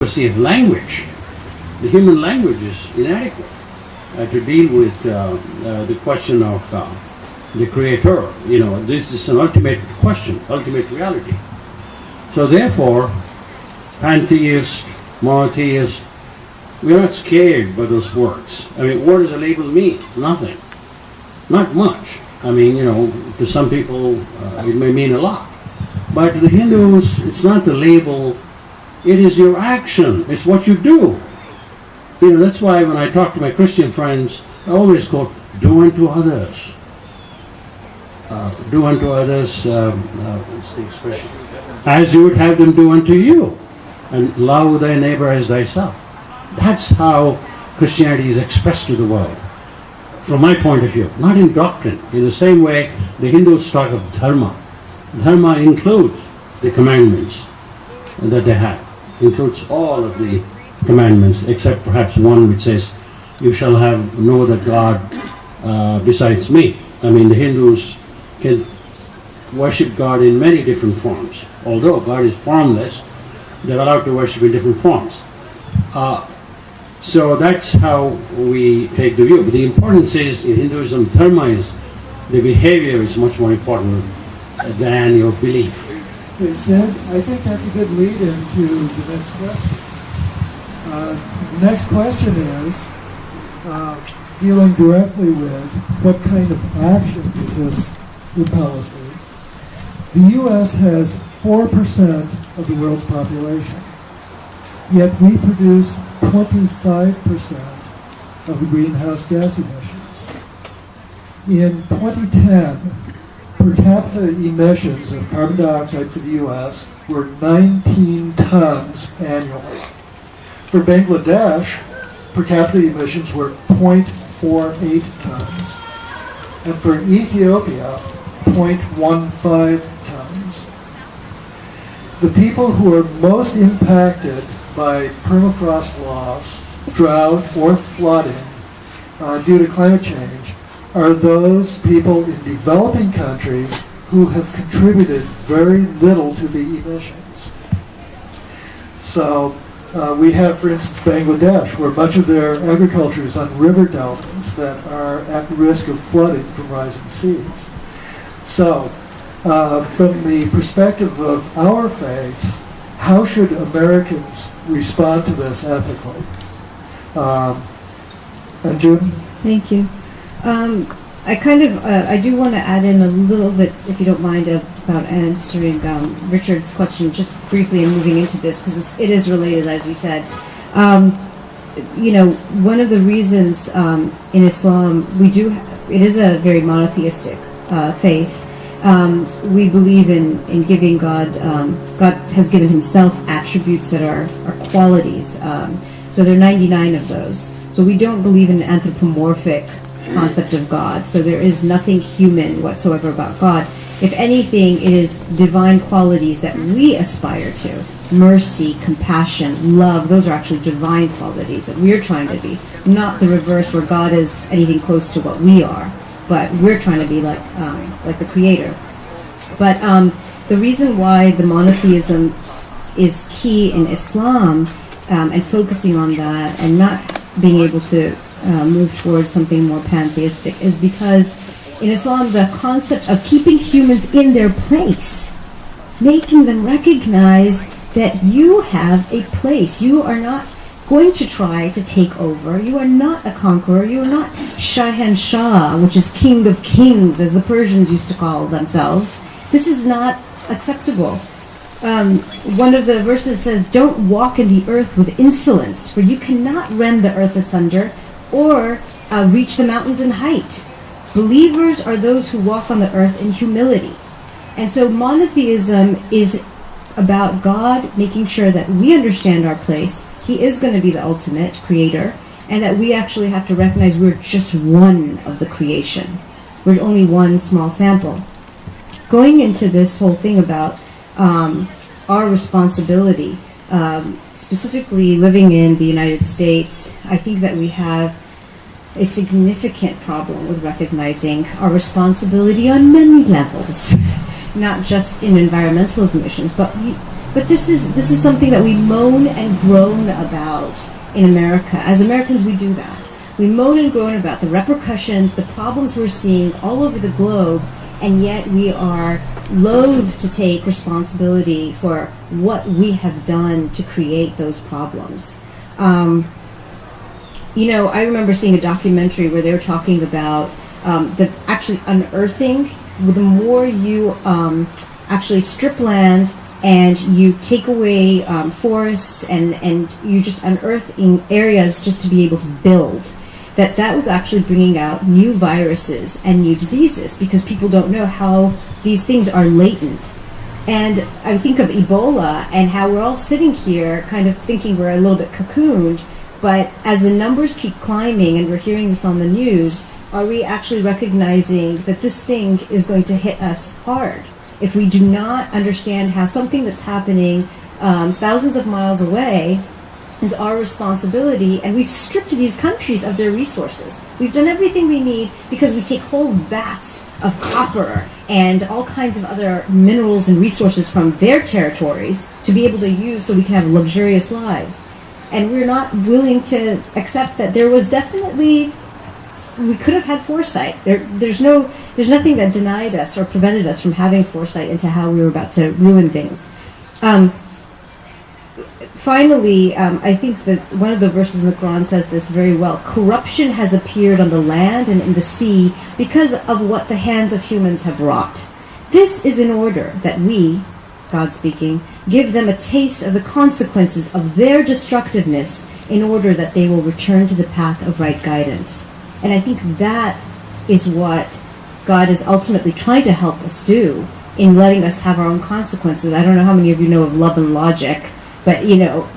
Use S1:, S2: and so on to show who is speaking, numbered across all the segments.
S1: See, language, the human language is inadequate to deal with the question of the Creator. This is an ultimate question, ultimate reality. So therefore, pantheist, monotheist, we're not scared by those words. I mean, what does a label mean? Nothing. Not much. I mean, to some people it may mean a lot. But to the Hindus, it's not the label, it is your action. It's what you do. That's why when I talk to my Christian friends, I always quote, do unto others. Do unto others, what's the expression? As you would have them do unto you. And love thy neighbor as thyself. That's how Christianity is expressed to the world, from my point of view, not in doctrine. In the same way, the Hindus talk of dharma. Dharma includes the commandments that they have, includes all of the commandments, except perhaps one which says, you shall have no other God besides me. I mean, the Hindus can worship God in many different forms. Although God is formless, they're allowed to worship in different forms. So that's how we take the view. But the importance is, in Hinduism, dharma is, the behavior is much more important than your belief.
S2: Okay, Sid, I think that's a good lead into the next question. The next question is dealing directly with what kind of action is this in Palestine. The U.S. has 4% of the world's population, yet we produce 25% of the greenhouse gas emissions. In 2010, per capita emissions of carbon dioxide for the U.S. were 19 tons annually. For Bangladesh, per capita emissions were 0.48 tons. And for Ethiopia, 0.15 tons. The people who are most impacted by permafrost loss, drought, or flooding due to climate change are those people in developing countries who have contributed very little to the emissions. So we have, for instance, Bangladesh, where much of their agriculture is on river deltas that are at risk of flooding from rising seas. So from the perspective of our faiths, how should Americans respond to this ethically? Anju?
S3: Thank you. I do want to add in a little bit, if you don't mind, about answering Richard's question just briefly and moving into this, because it is related, as you said. One of the reasons in Islam it is a very monotheistic faith. We believe in giving God has given himself attributes that are qualities. So there are 99 of those. So we don't believe in an anthropomorphic concept of God. So there is nothing human whatsoever about God. If anything, it is divine qualities that we aspire to. Mercy, compassion, love, those are actually divine qualities that we're trying to be. Not the reverse where God is anything close to what we are, but we're trying to be like the Creator. But the reason why the monotheism is key in Islam and focusing on that and not being able to move towards something more pantheistic is because in Islam the concept of keeping humans in their place, making them recognize that you have a place. You are not going to try to take over. You are not a conqueror. You are not Shahan Shah, which is king of kings, as the Persians used to call themselves. This is not acceptable. One of the verses says, don't walk in the earth with insolence, for you cannot rend the earth asunder or reach the mountains in height. Believers are those who walk on the earth in humility. And so monotheism is about God making sure that we understand our place. He is going to be the ultimate creator, and that we actually have to recognize we're just one of the creation. We're only one small sample. Going into this whole thing about our responsibility, specifically living in the United States, I think that we have a significant problem with recognizing our responsibility on many levels, not just in environmental emissions, but But this is something that we moan and groan about in America. As Americans, we do that. We moan and groan about the repercussions, the problems we're seeing all over the globe, and yet we are loath to take responsibility for what we have done to create those problems. I remember seeing a documentary where they were talking about the actually unearthing. The more you actually strip land and you take away forests and you just unearth in areas just to be able to build, that was actually bringing out new viruses and new diseases because people don't know how these things are latent. And I think of Ebola and how we're all sitting here kind of thinking we're a little bit cocooned, but as the numbers keep climbing and we're hearing this on the news, are we actually recognizing that this thing is going to hit us hard? If we do not understand how something that's happening thousands of miles away is our responsibility, and we've stripped these countries of their resources. We've done everything we need because we take whole vats of copper and all kinds of other minerals and resources from their territories to be able to use so we can have luxurious lives. And we're not willing to accept that there was definitely, we could have had foresight. There's nothing that denied us or prevented us from having foresight into how we were about to ruin things. Finally, I think that one of the verses in the Quran says this very well. Corruption has appeared on the land and in the sea because of what the hands of humans have wrought. This is in order that we, God speaking, give them a taste of the consequences of their destructiveness in order that they will return to the path of right guidance. And I think that is what God is ultimately trying to help us do in letting us have our own consequences. I don't know how many of you know of Love and Logic, but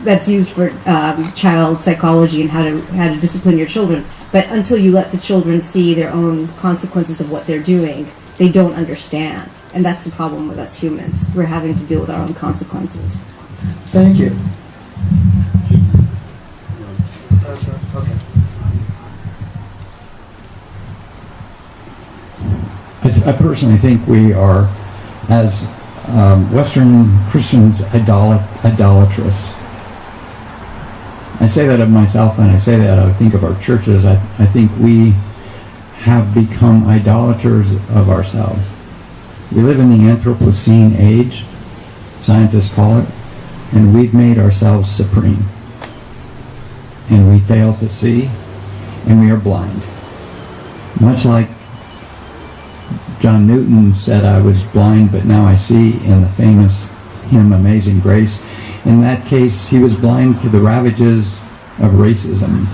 S3: that's used for child psychology and how to discipline your children. But until you let the children see their own consequences of what they're doing, they don't understand. And that's the problem with us humans. We're having to deal with our own consequences.
S2: Thank you. Okay.
S4: I personally think we are, as Western Christians, idolatrous. I say that of myself, and I say that I think of our churches. I think we have become idolaters of ourselves. We live in the Anthropocene age, scientists call it, and we've made ourselves supreme. And we fail to see, and we are blind. Much like John Newton said, I was blind, but now I see, in the famous hymn, Amazing Grace. In that case, he was blind to the ravages of racism.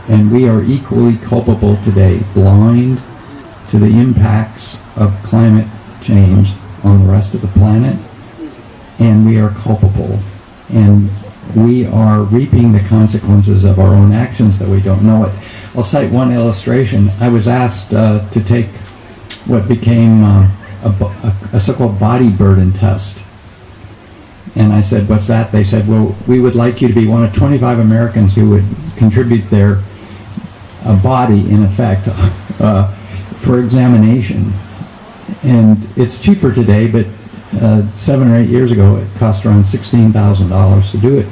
S4: And we are equally culpable today, blind to the impacts of climate change on the rest of the planet. And we are culpable. And we are reaping the consequences of our own actions that we don't know it. I'll cite one illustration. I was asked to take what became a so-called body burden test. And I said, what's that? They said, well, we would like you to be one of 25 Americans who would contribute their body, in effect, for examination. And it's cheaper today, but 7 or 8 years ago, it cost around $16,000 to do it.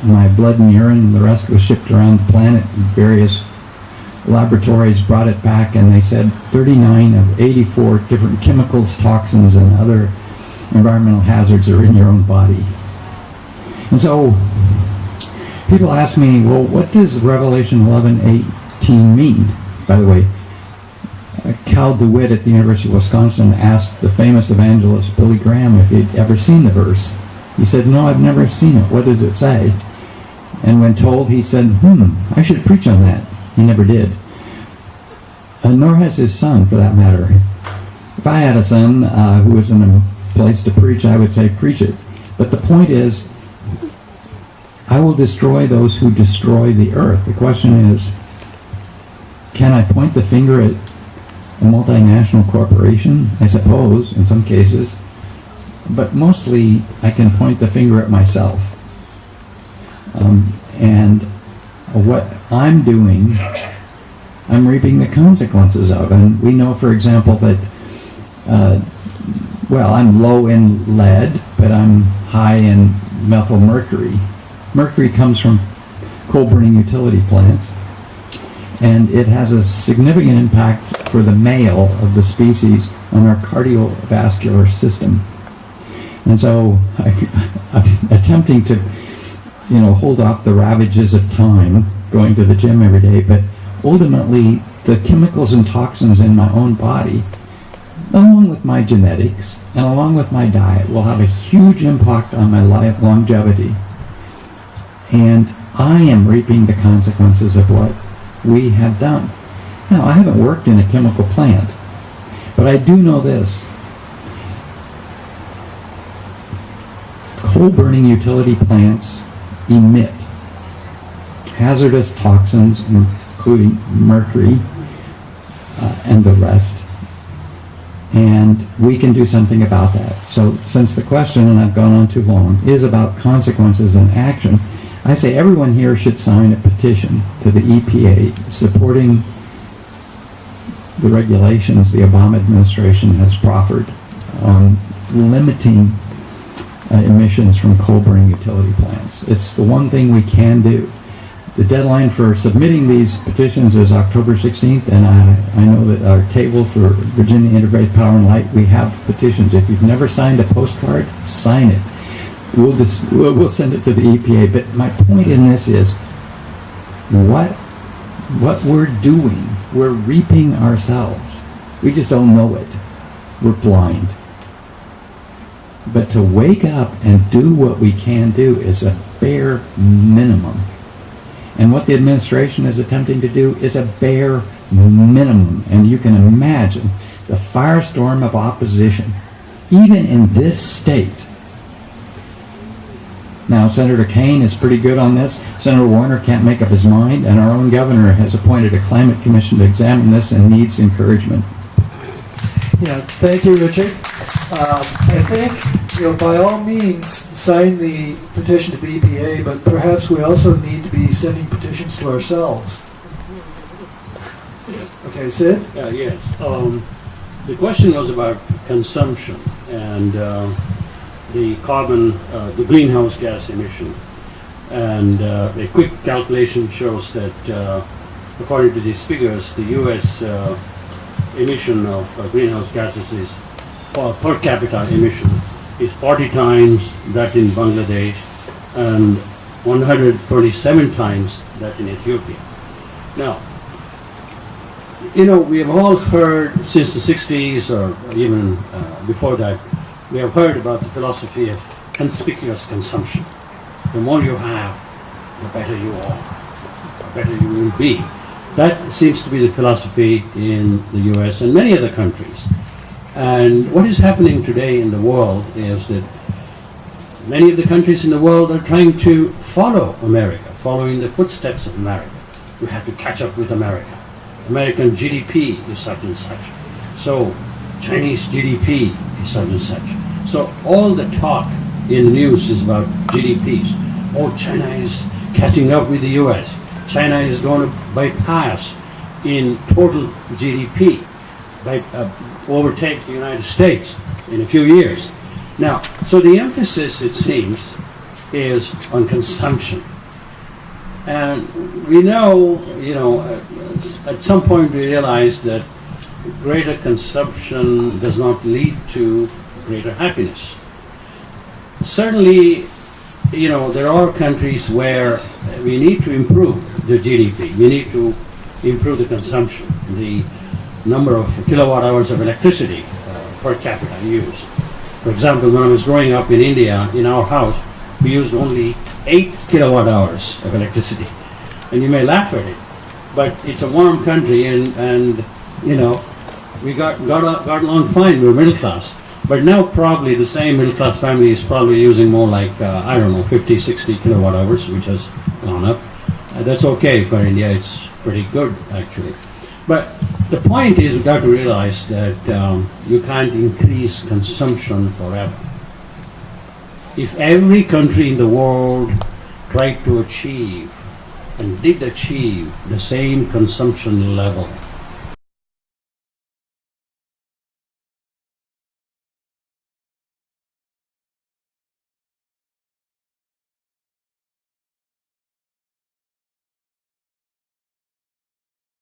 S4: My blood and urine and the rest was shipped around the planet. Various laboratories brought it back, and they said 39 of 84 different chemicals, toxins, and other environmental hazards are in your own body. And so people ask me, well, what does Revelation 11:18 mean? By the way, Cal DeWitt at the University of Wisconsin asked the famous evangelist Billy Graham if he'd ever seen the verse. He said, no, I've never seen it. What does it say? And when told, he said, I should preach on that. He never did. Nor has his son, for that matter. If I had a son who was in a place to preach, I would say, preach it. But the point is, I will destroy those who destroy the earth. The question is, can I point the finger at a multinational corporation? I suppose, in some cases. But mostly, I can point the finger at myself. And what I'm doing, I'm reaping the consequences of. And we know, for example, that, I'm low in lead, but I'm high in methyl mercury. Mercury comes from coal-burning utility plants, and it has a significant impact for the male of the species on our cardiovascular system. And so I'm attempting to, hold off the ravages of time, going to the gym every day, but ultimately the chemicals and toxins in my own body, along with my genetics and along with my diet, will have a huge impact on my life longevity. And I am reaping the consequences of what we have done. Now, I haven't worked in a chemical plant, but I do know this. Coal-burning utility plants emit hazardous toxins, including mercury and the rest. And we can do something about that. So since the question, and I've gone on too long, is about consequences and action, I say everyone here should sign a petition to the EPA supporting the regulations the Obama administration has proffered on limiting emissions from coal-burning utility plants. It's the one thing we can do. The deadline for submitting these petitions is October 16th, and I know that our table for Virginia Integrated Power and Light, we have petitions. If you've never signed a postcard, sign it. We'll send it to the EPA. But my point in this is, what we're doing, we're reaping ourselves. We just don't know it. We're blind. But to wake up and do what we can do is a bare minimum. And what the administration is attempting to do is a bare minimum. And you can imagine the firestorm of opposition, even in this state. Now, Senator Kane is pretty good on this. Senator Warner can't make up his mind, and our own governor has appointed a climate commission to examine this and needs encouragement.
S2: Yeah, thank you, Richard. I think, by all means, sign the petition to the EPA, but perhaps we also need to be sending petitions to ourselves. Okay, Sid?
S1: Yes. The question was about consumption and the carbon, the greenhouse gas emission. And a quick calculation shows that according to these figures, the U.S. Emission of greenhouse gases is, per capita emission, is 40 times that in Bangladesh and 127 times that in Ethiopia. Now, we have all heard since the 60s or even before that, we have heard about the philosophy of conspicuous consumption. The more you have, the better you are, the better you will be. That seems to be the philosophy in the US and many other countries. And what is happening today in the world is that many of the countries in the world are trying to follow America, following the footsteps of America. We have to catch up with America. American GDP is such and such. So Chinese GDP is such and such. So all the talk in the news is about GDPs. Oh, China is catching up with the US. China is going to bypass in total GDP, overtake the United States in a few years. Now, so the emphasis, it seems, is on consumption. And we know, at some point we realize that greater consumption does not lead to greater happiness. Certainly, there are countries where we need to improve the GDP. We need to improve the consumption, the number of kilowatt hours of electricity per capita used. For example, when I was growing up in India, in our house, we used only 8 kilowatt hours of electricity. And you may laugh at it, but it's a warm country and we got along fine. We're middle class. But now probably the same middle class family is probably using more like, 50, 60 kilowatt hours, which has gone up. That's okay for India. It's pretty good, actually. But the point is, we've got to realize that you can't increase consumption forever. If every country in the world tried to achieve and did achieve the same consumption level